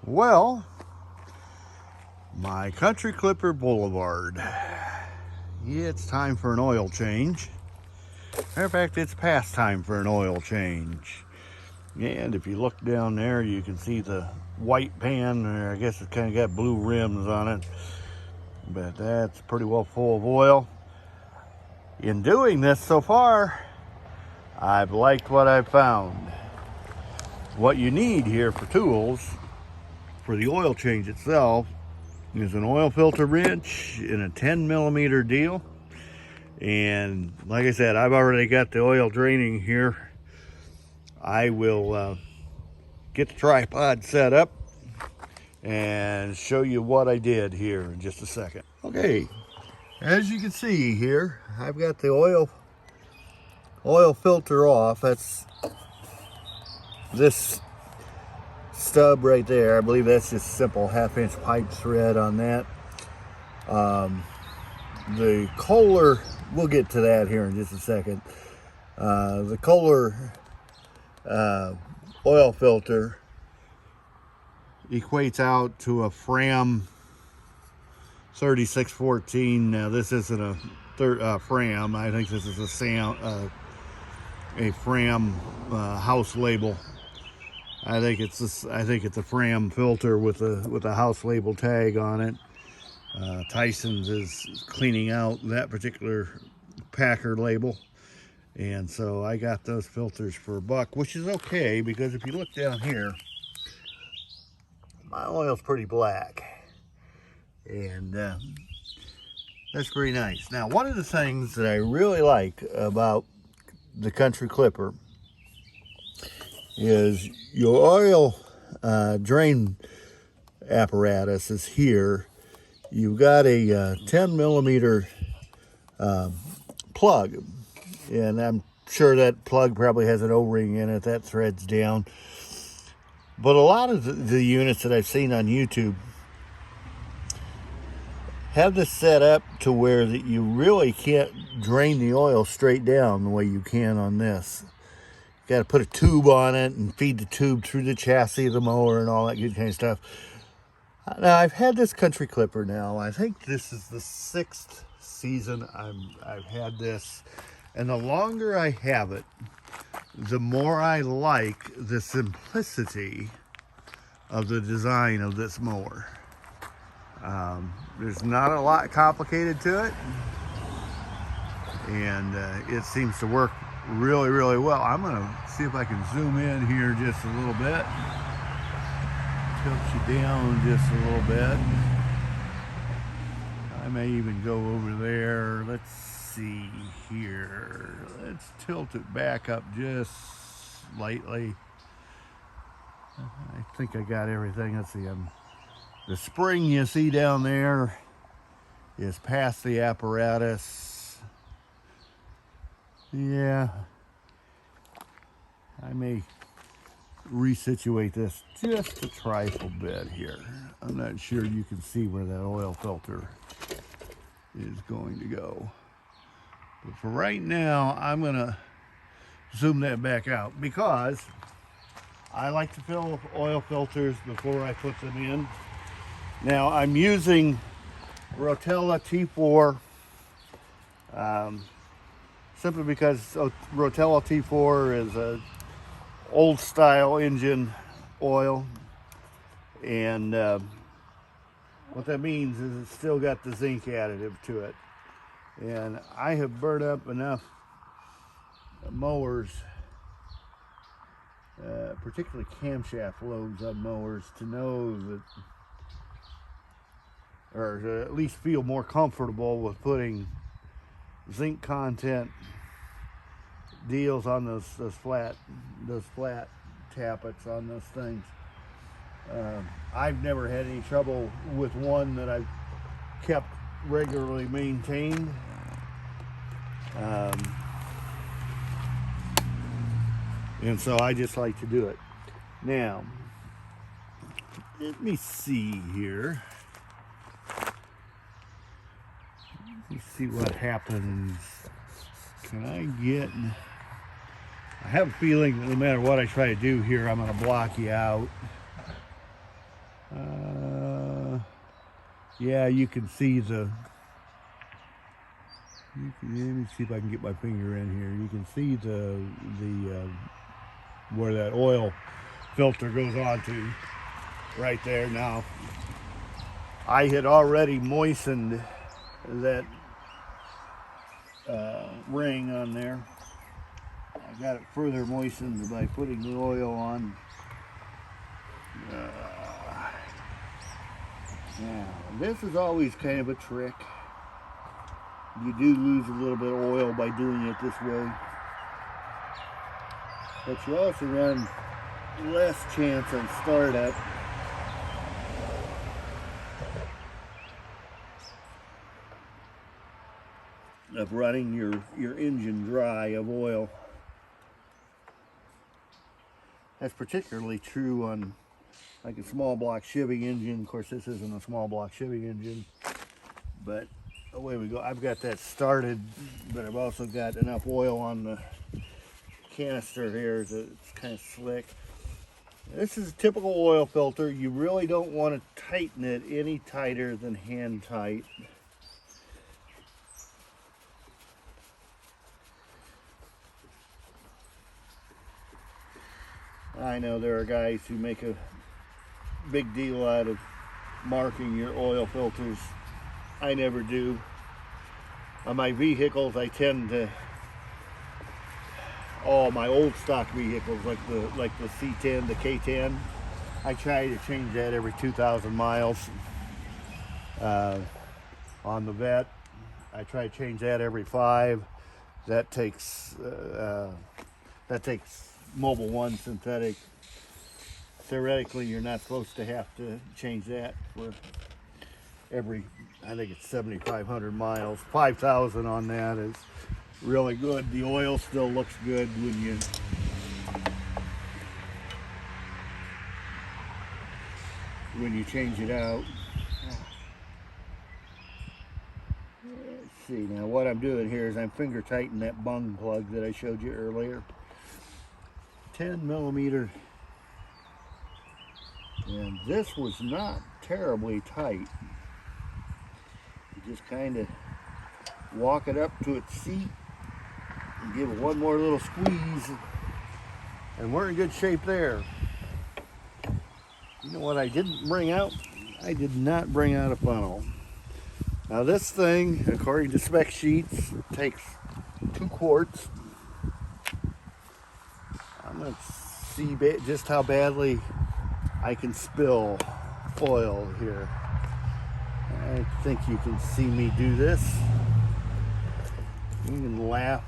Well, my Country Clipper Boulevard. Yeah, it's time for an oil change. Matter of fact, it's past time for an oil change. And if you look down there, you can see the white pan. I guess it's kind of got blue rims on it. But that's pretty well full of oil. In doing this so far, I've liked what I've found. What you need here for tools for the oil change itself is an oil filter wrench in a 10 millimeter deal. And like I said, I've already got the oil draining here. I will get the tripod set up and show you what I did here in just a second. Okay, as you can see here, I've got the oil filter off. That's this stub right there. I believe that's just simple 1/2 inch pipe thread on that. The Kohler, we'll get to that here in just a second. The Kohler oil filter equates out to a Fram 3614. Now this isn't a Fram. I think this is a Fram house label. I think it's a Fram filter with a house label tag on it. Tyson's is cleaning out that particular Packer label, and so I got those filters for $1, which is okay, because if you look down here, my oil's pretty black, and that's pretty nice. Now, one of the things that I really like about the Country Clipper is your oil drain apparatus is here. You've got a 10 millimeter plug, and I'm sure that plug probably has an O-ring in it that threads down. But a lot of the units that I've seen on YouTube have this set up to where that you really can't drain the oil straight down the way you can on this. You got to put a tube on it and feed the tube through the chassis of the mower and all that good kind of stuff. Now, I've had this Country Clipper now. I think this is the 6th season I've had this. And the longer I have it, the more I like the simplicity of the design of this mower. There's not a lot complicated to it. And it seems to work really, really well. I'm going to see if I can zoom in here just a little bit. Tilt you down just a little bit. I may even go over there. Let's see here. Let's tilt it back up just slightly. I think I got everything. Let's see. The spring you see down there is past the apparatus. Yeah. I may resituate this just a trifle bit here. I'm not sure you can see where that oil filter is going to go. But for right now, I'm going to zoom that back out because I like to fill oil filters before I put them in. Now, I'm using Rotella T4 simply because Rotella T4 is a old style engine oil, and what that means is it's still got the zinc additive to it. And I have burned up enough mowers, particularly camshaft loads on mowers, to know that, or to at least feel more comfortable with putting zinc content deals on those flat tappets on those things. I've never had any trouble with one that I've kept regularly maintained. And so I just like to do it. Now, let me see here. Let me see what happens. Can I get... I have a feeling that no matter what I try to do here, I'm going to block you out. Yeah, you can see the, let me see if I can get my finger in here. You can see the where that oil filter goes on to right there. Now, I had already moistened that ring on there. I got it further moistened by putting the oil on. Now, this is always kind of a trick. You do lose a little bit of oil by doing it this way, but you also run less chance on startup. Of running your engine dry of oil. That's particularly true on like a small block Chevy engine. Of course, this isn't a small block Chevy engine, but away we go. I've got that started, but I've also got enough oil on the canister here that it's kind of slick. This is a typical oil filter. You really don't want to tighten it any tighter than hand tight. I know there are guys who make a big deal out of marking your oil filters. I never do. On my vehicles, I tend to, all my old stock vehicles like the C10, the K10, I try to change that every 2,000 miles. On the Vet, I try to change that every 5. That takes Mobil 1 synthetic. Theoretically, you're not supposed to have to change that for every, I think it's 7,500 miles. 5,000 on that is really good. The oil still looks good when you change it out. Let's see, now what I'm doing here is I'm finger tightening that bung plug that I showed you earlier. 10 millimeter, and this was not terribly tight. You just kind of walk it up to its seat and give it one more little squeeze, and we're in good shape there. You know what I didn't bring out? I did not bring out a funnel. Now this thing, according to spec sheets, takes 2 quarts. I'm going to see just how badly I can spill oil here. I think you can see me do this. You can laugh.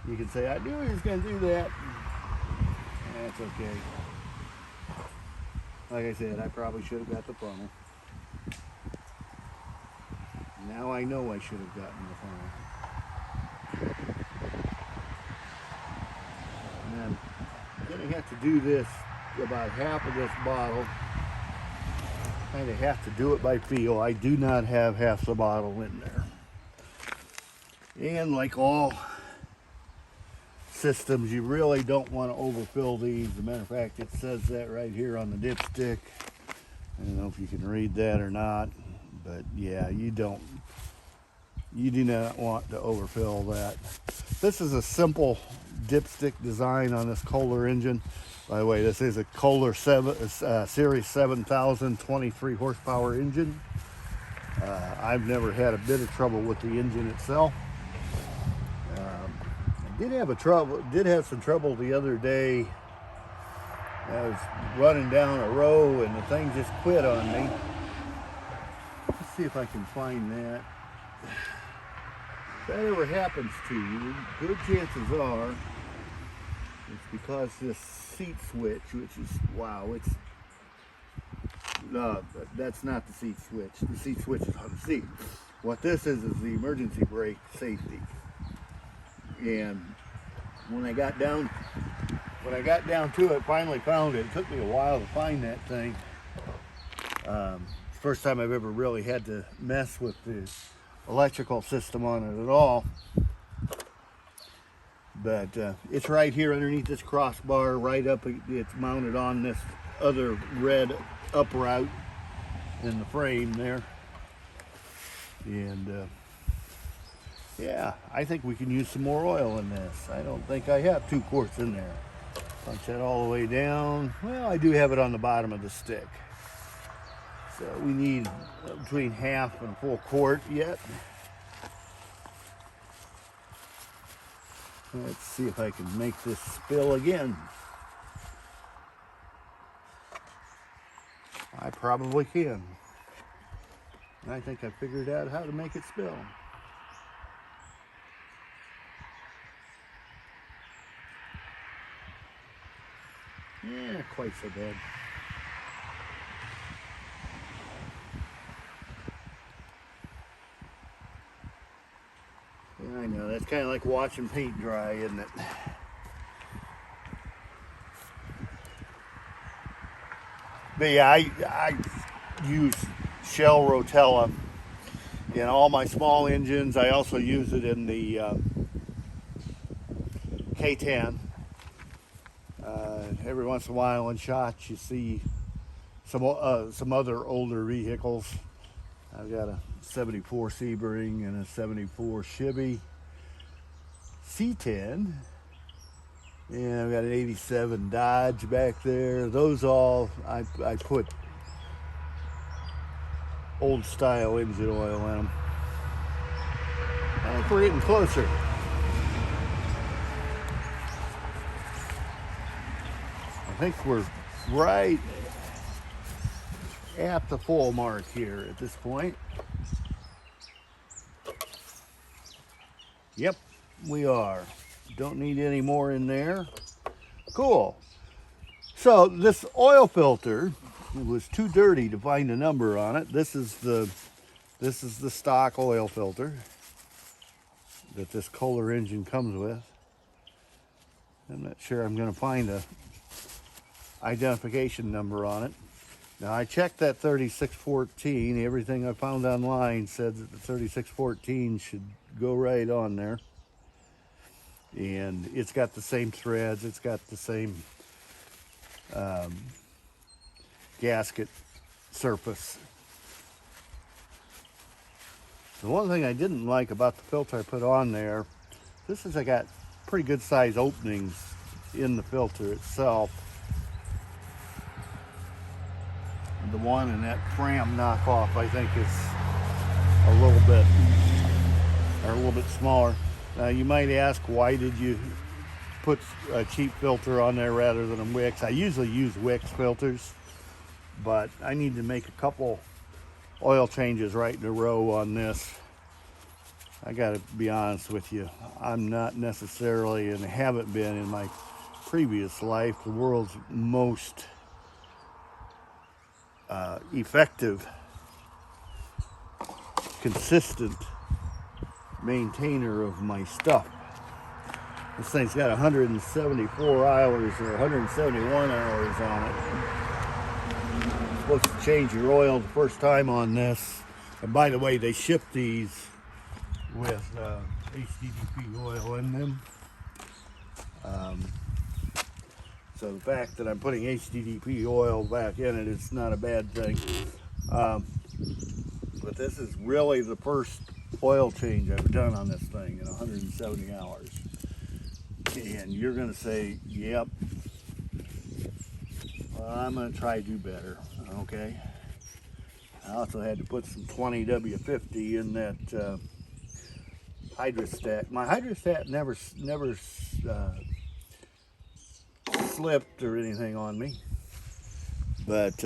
You can say, I knew he was going to do that. That's okay. Like I said, I probably should have got the funnel. Now I know I should have gotten the funnel. And I'm going to have to do this, about half of this bottle. Kind of have to do it by feel. I do not have half the bottle in there. And like all systems, you really don't want to overfill these. As a matter of fact, it says that right here on the dipstick. I don't know if you can read that or not, but yeah, you do not want to overfill that. This is a simple dipstick design on this Kohler engine. By the way, this is a Kohler Series 7000 23 horsepower engine. I've never had a bit of trouble with the engine itself. I did have some trouble the other day. I was running down a row and the thing just quit on me. Let's see if I can find that. If that ever happens to you, good chances are it's because this seat switch, which is, wow, it's, that's not the seat switch. The seat switch is on the seat. What this is the emergency brake safety. And when I got down to it, finally found it. It took me a while to find that thing. First time I've ever really had to mess with the electrical system on it at all. But it's right here underneath this crossbar, right up. It's mounted on this other red upright. in the frame there. And yeah, I think we can use some more oil in this. I don't think I have 2 quarts in there. Punch that all the way down. Well, I do have it on the bottom of the stick. So we need between half and a full quart yet. Let's see if I can make this spill again. I probably can. I think I figured out how to make it spill. Yeah, quite so bad. Yeah, I know, that's kind of like watching paint dry, isn't it? But yeah, I use Shell Rotella in all my small engines. I also use it in the K10. Every once in a while in shots you see some other older vehicles. I've got a 74 Sebring and a 74 Chevy C10. And I've got an 87 Dodge back there. Those all, I put old style engine oil in them. I think we're getting closer. I think we're right at the full mark here at this point. Yep, we are. Don't need any more in there. Cool. So this oil filter, it was too dirty to find a number on it. This is the stock oil filter that this Kohler engine comes with. I'm not sure I'm going to find a identification number on it. Now I checked that 3614. Everything I found online said that the 3614 should go right on there. And it's got the same threads. It's got the same gasket surface. The one thing I didn't like about the filter I put on there, this is, I got pretty good size openings in the filter itself. The one in that Fram knockoff, I think, is a little bit smaller. Now you might ask, why did you put a cheap filter on there rather than a Wix? I usually use Wix filters, but I need to make a couple oil changes right in a row on this. I gotta be honest with you, I'm not necessarily, and haven't been in my previous life, the world's most effective, consistent maintainer of my stuff. This thing's got 174 hours or 171 hours on it. You're supposed to change your oil the first time on this. And by the way, they ship these with HDDP oil in them. So the fact that I'm putting HDDP oil back in it, it's not a bad thing. But this is really the first oil change I've done on this thing in 170 hours. And you're going to say, yep, well, I'm going to try to do better, okay? I also had to put some 20W50 in that hydrostat. My hydrostat never slipped or anything on me, but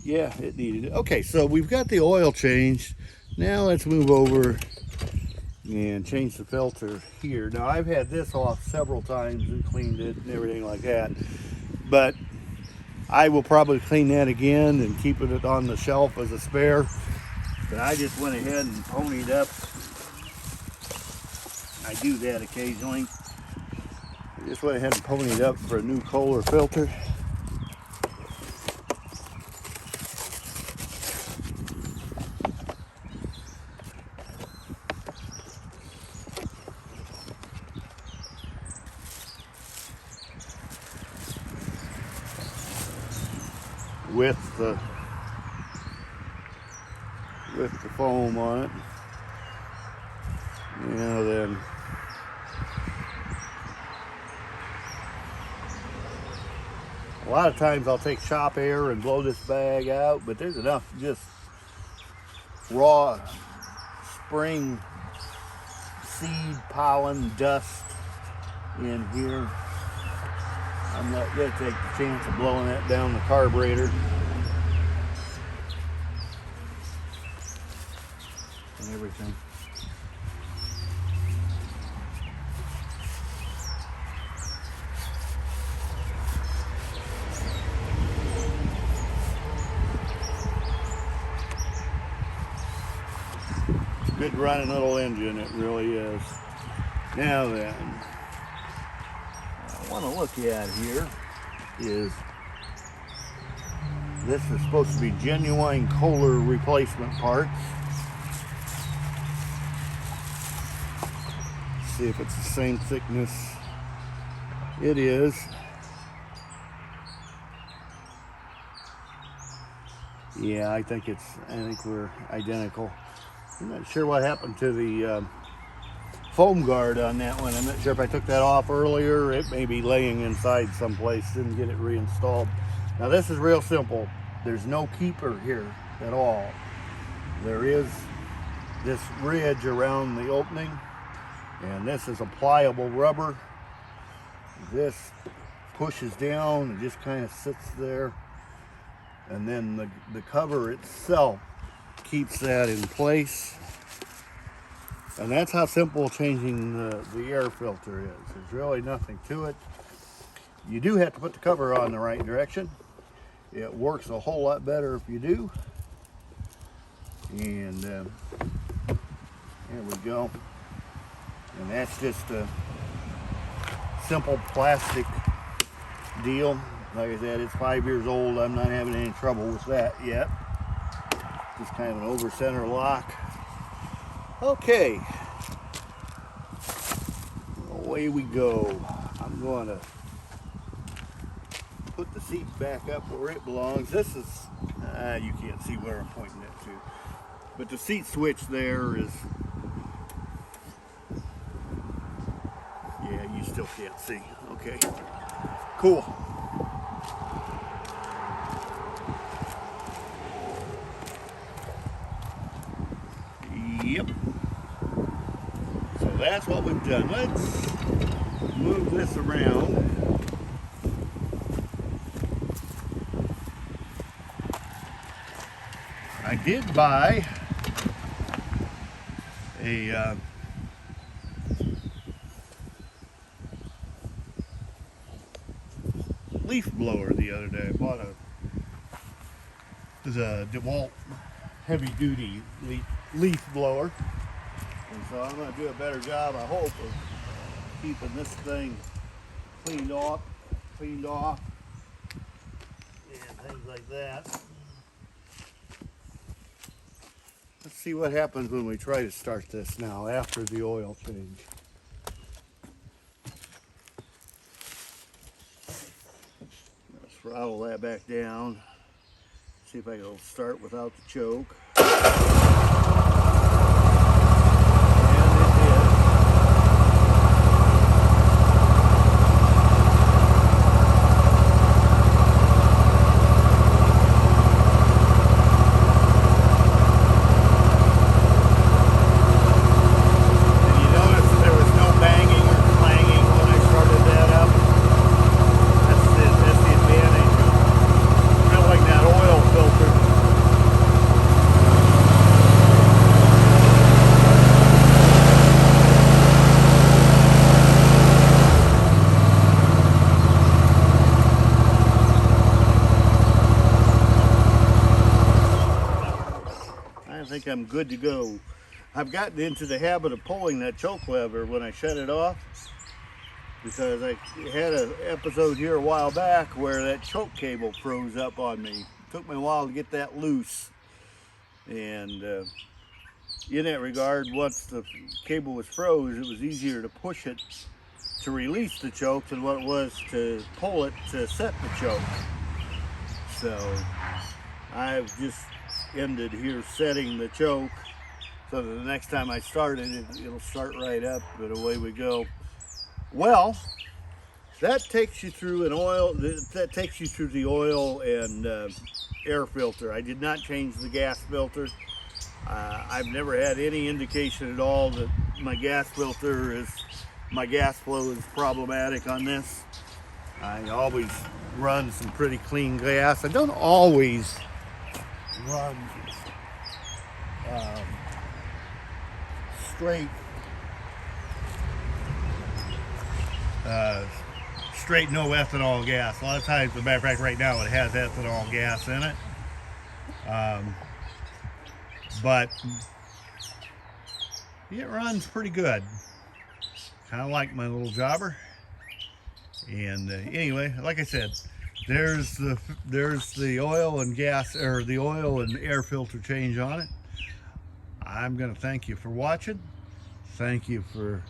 yeah, it needed it. Okay, so we've got the oil changed. Now let's move over and change the filter here. Now I've had this off several times and cleaned it and everything like that, but I will probably clean that again and keep it on the shelf as a spare. But I just went ahead and ponied up. I do that occasionally. I just went ahead and ponied up for a new Kohler filter. With the with the foam on it. Now then, a lot of times I'll take shop air and blow this bag out, but there's enough just raw spring seed, pollen, dust in here. I'm not going to take the chance of blowing that down the carburetor. And everything. Good running little engine, it really is. Now then, what I want to look at here is, this is supposed to be genuine Kohler replacement parts. See if it's the same thickness. It is. Yeah, I think we're identical. I'm not sure what happened to the foam guard on that one. I'm not sure if I took that off earlier. It may be laying inside someplace. Didn't get it reinstalled. Now this is real simple. There's no keeper here at all. There is this ridge around the opening, and this is a pliable rubber. This pushes down and just kind of sits there, and then the cover itself keeps that in place. And that's how simple changing the air filter is. There's really nothing to it. You do have to put the cover on the right direction. It works a whole lot better if you do. And there we go. And that's just a simple plastic deal. Like I said, it's 5 years old. I'm not having any trouble with that yet. Just kind of an over center lock. Okay, away we go. I'm going to put the seat back up where it belongs. This is, you can't see where I'm pointing it to, but the seat switch there is, yeah, you still can't see. Okay, cool. Yep. So that's what we've done. Let's move this around. I did buy a leaf blower the other day. I bought a DeWalt heavy duty leaf blower, and so I'm going to do a better job, I hope, of keeping this thing cleaned off, and things like that. Let's see what happens when we try to start this now after the oil change. Let's throttle that back down. See if I can start without the choke. I'm good to go. I've gotten into the habit of pulling that choke lever when I shut it off, because I had an episode here a while back where that choke cable froze up on me. It took me a while to get that loose, and in that regard, once the cable was froze, it was easier to push it to release the choke than what it was to pull it to set the choke. So I've just ended here setting the choke, so that the next time I start it, it'll start right up, and away we go. Well, that takes you through an oil, that takes you through the oil and air filter. I did not change the gas filter. I've never had any indication at all that my gas flow is problematic on this. I always run some pretty clean gas. I don't always run straight no ethanol gas. A lot of times, as a matter of fact, right now it has ethanol gas in it. But it runs pretty good. Kind of like my little jobber. And anyway, like I said, there's the oil and gas, or the oil and air filter change on it. I'm going to thank you for watching. Thank you for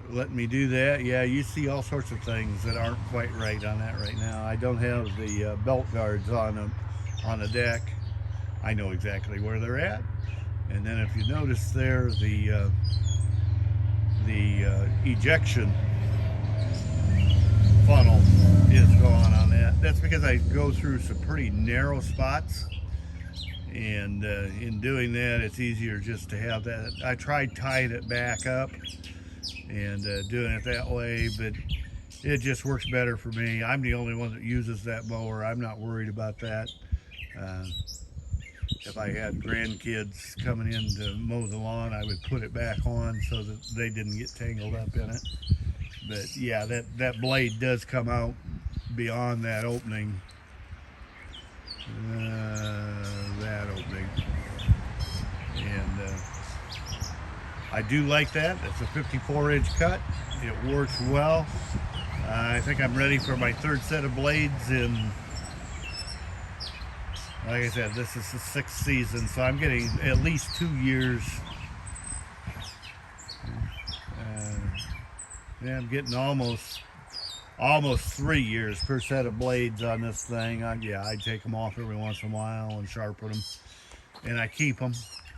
letting me do that. Yeah, you see all sorts of things that aren't quite right on that right now. I don't have the belt guards on the deck. I know exactly where they're at. And then if you notice there, the ejection funnel is gone on that. That's because I go through some pretty narrow spots, and in doing that, it's easier just to have that. I tried tying it back up and doing it that way, but it just works better for me. I'm the only one that uses that mower. I'm not worried about that. If I had grandkids coming in to mow the lawn, I would put it back on so that they didn't get tangled up in it. But yeah, that blade does come out beyond that opening. That opening. And I do like that. It's a 54-inch cut. It works well. I think I'm ready for my third set of blades in, like I said, this is the 6th season, so I'm getting at least 2 years. Yeah, I'm getting almost 3 years per set of blades on this thing. Yeah, I take them off every once in a while and sharpen them, and I keep them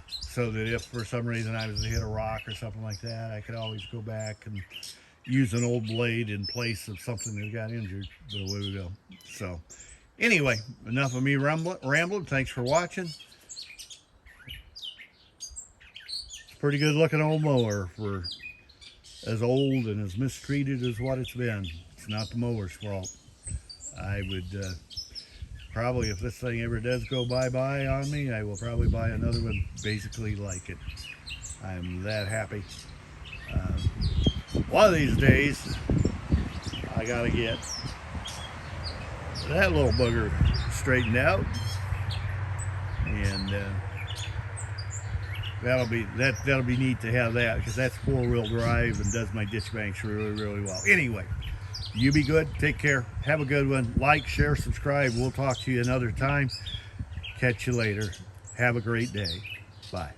so that if for some reason I was to hit a rock or something like that, I could always go back and use an old blade in place of something that got injured. But away we go. So anyway, enough of me rambling. Thanks for watching. It's a pretty good looking old mower for as old and as mistreated as what it's been. It's not the mower's fault. I would probably, if this thing ever does go bye-bye on me, I will probably buy another one basically like it. I'm that happy. One of these days, I gotta get that little bugger straightened out, and that'll be neat to have that, because that's 4-wheel drive and does my ditch banks really well. Anyway, you be good, take care, have a good one, like, share, subscribe. We'll talk to you another time. Catch you later. Have a great day. Bye.